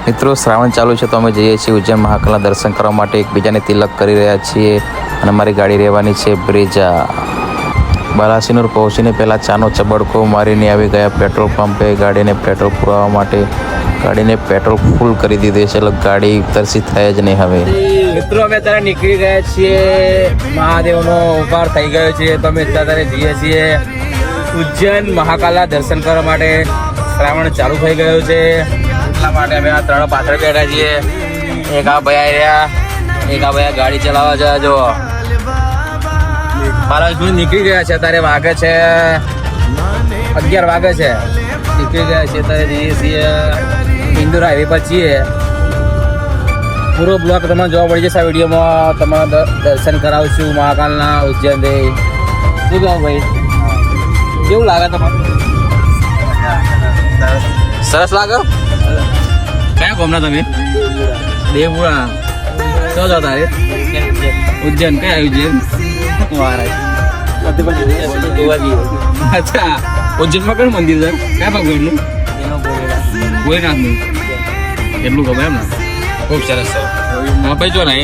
મિત્રો શ્રાવણ ચાલુ છે તો અમે જઈએ છીએ ઉજ્જૈન મહાકાલના દર્શન કરવા માટે. એકબીજાને તિલક કરી રહ્યા છીએ અને અમારી ગાડી રહેવાની છે બ્રેજા. બાલાસિનોર પહોંચીને પહેલાં ચાનો ચબડકો મારીને આવી ગયા પેટ્રોલ પંપે ગાડીને પેટ્રોલ પુરાવવા માટે. ગાડીને પેટ્રોલ ફૂલ કરી દીધું છે એટલે ગાડી તરસી થાય જ નહીં. હવે મિત્રો અમે અત્યારે નીકળી ગયા છીએ, મહાદેવનો ઉપાર થઈ ગયો છે તો અમે અત્યારે જઈએ છીએ ઉજ્જૈન મહાકાલના દર્શન કરવા માટે. શ્રાવણ ચાલુ થઈ ગયો છે એટલા માટે અમે આ ત્રણ પાછળ બેઠા છીએ. એક આ ભાઈ રહ્યા, એક આ ભાઈ ગાડી ચલાવવા જાય. જો મારા હસબન્ડ નીકળી ગયા છે, અત્યારે વાગે છે 11 વાગે છે. નીકળી ગયા છે અત્યારે જઈએ છીએ ઇન્દોર હાઈવે પર છીએ. પૂરો બ્લોક તમને જોવા મળી જશે આ વિડીયોમાં. તમારા દર્શન કરાવશું મહાકાલના ઉજ્જૈન દે. શું કહો ભાઈ, કેવું લાગે તમારે? સરસ લાગે. કયા ગામના તમે? દેવપુરા. શું જાવ તારે? ઉજ્જૈન. કયા ઉજ્જૈન? અચ્છા, ઉજ્જૈનમાં કયું મંદિર છે? કયા ભગવાનનું? ભોલેનાથનું. એટલું ખબર એમ ને? ખૂબ સરસ છે. હા ભાઈ જો ને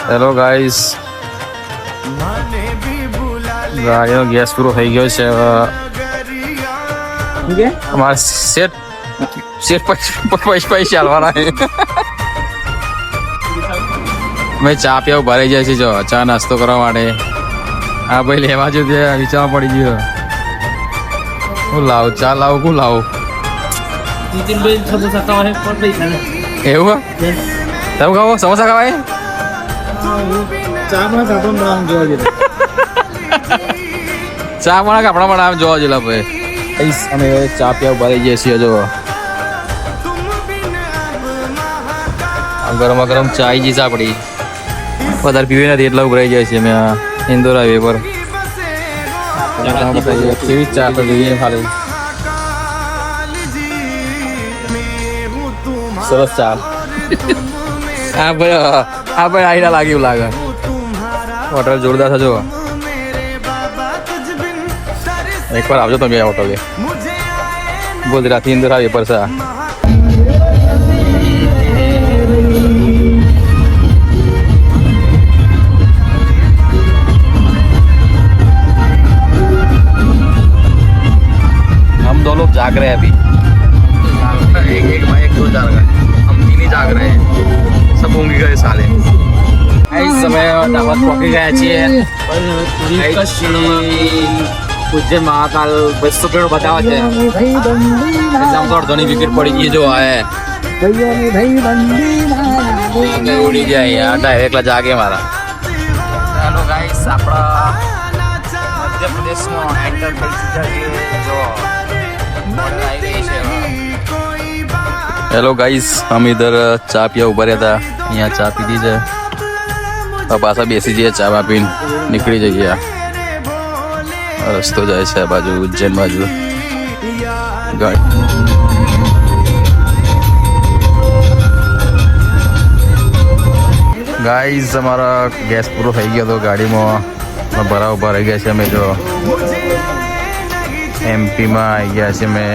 હેલો ગાઈસ, ગાડીનો ગેસ પૂરો થઈ ગયો છે. અમારા સેટ પૈસા ચાલવાના છે. મેં ચા પીવા ભરાઈ જાય છે. જો ચા નાસ્તો કરવા માટે હા ભાઈ લેવા જો વિચારવા પડી ગયો. હું લાવું ચા લાવું, હું લાવું? એવું તમે ખાવો સમોસા ખાવાય? ચા પણ આપણા પણ આમ જોવા જેલા ભાઈ. અમે ચા પીવા ભરાઈ જઈએ છીએ. જો ગરમા ગરમ ચા આવી જઈશ. આપણી વધારે પીવી નથી એટલા ઉભરાઈ જાય છે. અમે ઇન્દોર હાઈવે પર કેવી ચા તો જોઈએ ખાલી. સરસ ચા. હા ભાઈ, હા ભાઈ આઈના લાગે એવું લાગે. હોટલ જોરદાર થજો. એકવાર આવજો તમે આ હોટલે. ગુજરાતી ઇન્દોર હાઈવે પર છે. हम दो लोग जाग रहे हैं अभी. एक भाई एक दो जाग रहा है, हम तीन ही जाग रहे हैं. सब ઊંઘી ગયે સાલે. આ સમય દાવત પહોંચી ગયા છીએ. ઉજ્જૈન મહાકાલ 200 કિલો બતાવે છે. અડધોની વિકેટ પડી ગઈ. જો ઉડી જાય યાર. એકલા જાગે મારા. ચાલો ગાઈસ, આપણા મધ્યપ્રદેશમાં એન્ટર થઈ ચૂક્યા છીએ. જો હેલો ગાઈસ, અમે ઇધર ચા પીવા ઉભા રહ્યા હતા. અહીંયા ચા પીધી છે. પાછા બેસી જઈએ ચા પીને નીકળી જઈએ. રસ્તો જાય છે બાજુ ઉજ્જૈન બાજુ. ગાઈસ, અમારા ગેસ પૂરો થઈ ગયો હતો ગાડીમાં. ભરા ઉભા રહી ગયા છે અમે. જો એમપીમાં આવી ગયા છે અમે.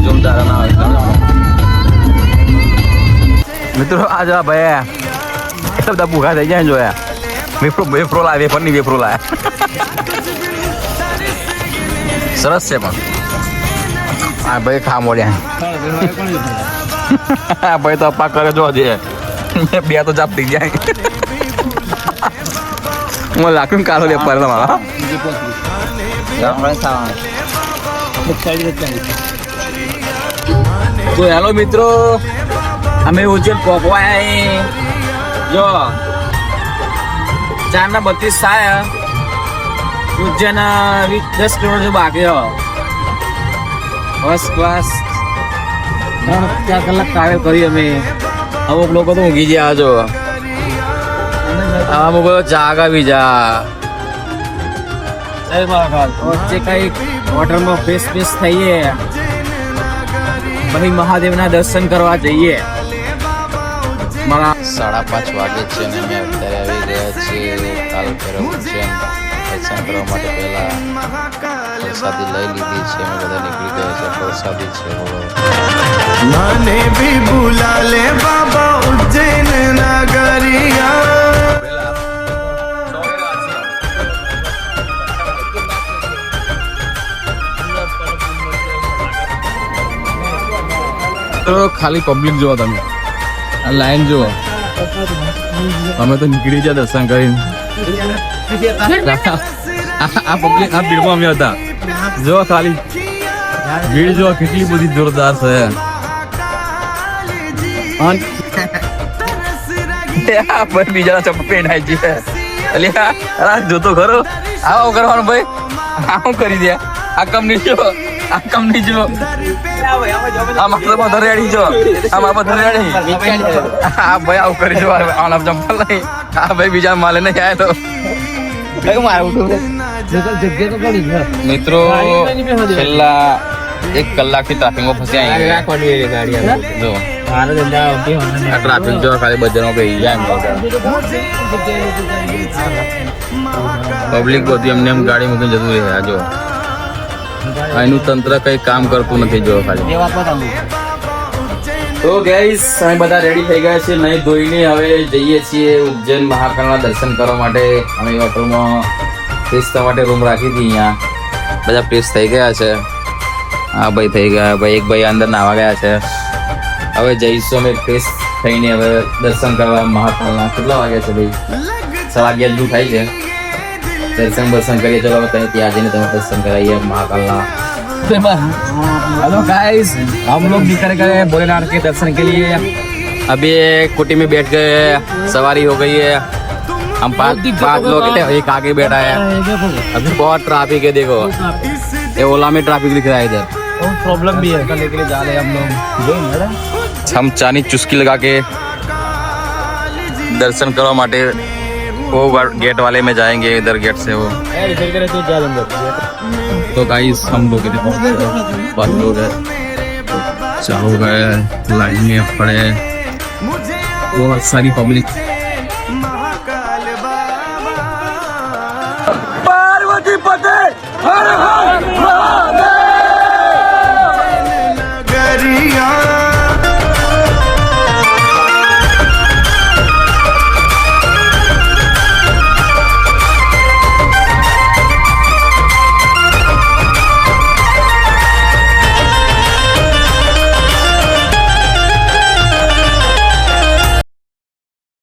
જોરદાર મિત્રો આ જા ભાઈ એટલા બધા ભૂખા થઈ જાય. જોયા વેફરો લાવે, વેફરની વેફરો લાવે. સરસ છે પણ હા ભાઈ ખા મોડ્યા. હા ભાઈ તો અપ્પા કરે જો છે. બે તો જાપ થઈ જાય. હું લાકડું કાઢો વેપાર તમારા. તો હેલો મિત્રો, અમે ઉજ્જૈન પહોંચવાય. જો 4:32 થાય. ઉજ્જૈન 10 કિલોમીટર બાકી. ફર્સ્ટ ક્લાસ 3-4 કલાક ટ્રાવેલ કરી અમે. અમુક લોકો તો ઊંઘી ગયા જો, અમુક લોકો જાગા બી જા. વચ્ચે કઈક હોટલમાં ફ્રેશ થઈએ, પછી મહાદેવના દર્શન કરવા જઈએ. 5:30 વાગે છે અને અમે અત્યારે આવી ગયા છીએ કાલ ભૈરવ ઉજ્જૈન દર્શન કરવા માટે. પહેલા પ્રસાદી લઈ લીધી છે, અમે બધા નીકળી ગયા છે. પ્રસાદી છે બોલો. મને ભી ભૂલા લે બાબા ઉજ્જૈન નગરિયા. તો ખાલી પબ્લિક જુઓ તમે, આ લાઈન જુઓ. અમે તો નીકળી ગયા દર્શન કરીને. આ પબ્લિક આ ભીડમાં અમે હતા. જો ખાલી ભીડ જો કેટલી બધી જોરદાર છે. બીજા ચપ્પલ પહેરાય છે. જોતો ખરો આવો કરવાનું ભાઈ, આવું કરી દે. આ કંપની જો, આ કંપની જો, આ માત્ર બધો રેડી છો, આમાં બધો રેડી. હા ભાઈ આવું કરી જો, આના ચંપલ નહીં. હા ભાઈ બીજા માલે નહીં આવ્યા તો મિત્રો છેલ્લા 1 કલાકથી ટ્રાફિકમાં ફસ્યા. જો ટ્રાફિક જો ખાલી બજારમાં પડી જાય. પબ્લિક બધી એમને એમ ગાડી મૂકીને જતું રહે. જો એનું તંત્ર કઈ કામ કરતું નથી. જો ખાલી તો ગાઈસ અમે બધા રેડી થઈ ગયા છે નહીં ધોઈને. હવે જઈએ છીએ ઉજ્જૈન મહાકાલના દર્શન કરવા માટે. અમે હોટલમાં ફ્રેશ થવા માટે રૂમ રાખી હતી. અહીંયા બધા ફ્રેશ થઈ ગયા છે. હા ભાઈ થઈ ગયા. ભાઈ એક ભાઈ અંદર નાવા ગયા છે. હવે જઈશું અમે ફ્રેશ થઈને હવે દર્શન કરવા મહાકાલના. કેટલા વાગ્યા છે ભાઈ? 11:30 જેવું થાય છે. दर्शन करिए. चलो बताइए ત્યાં જઈને તમે દર્શન કરાइए महाकाल ना. हेलो गाइस, हम लोग निकल गए भोलेनाथ के दर्शन के लिए. अभी कुटी में बैठ गए, सवारी हो गई है. हम पाँच लोग हैं, एक आगे बैठा है. अभी बहुत ट्रैफिक है. देखो ये ओला में ट्रैफिक दिख रहा है. इधर प्रॉब्लम भी है. लेके जा रहे हैं हम लोग. हम चानी चुस्की लगा के दर्शन करवा माटे वो गेट वाले में जाएंगे. इधर गेट से वो तो गाइस हम लोग बहुत लोग हैं, चाहो गए लाइन में खड़े हैं. बहुत सारी पब्लिक. पार्वती पटेल हर हर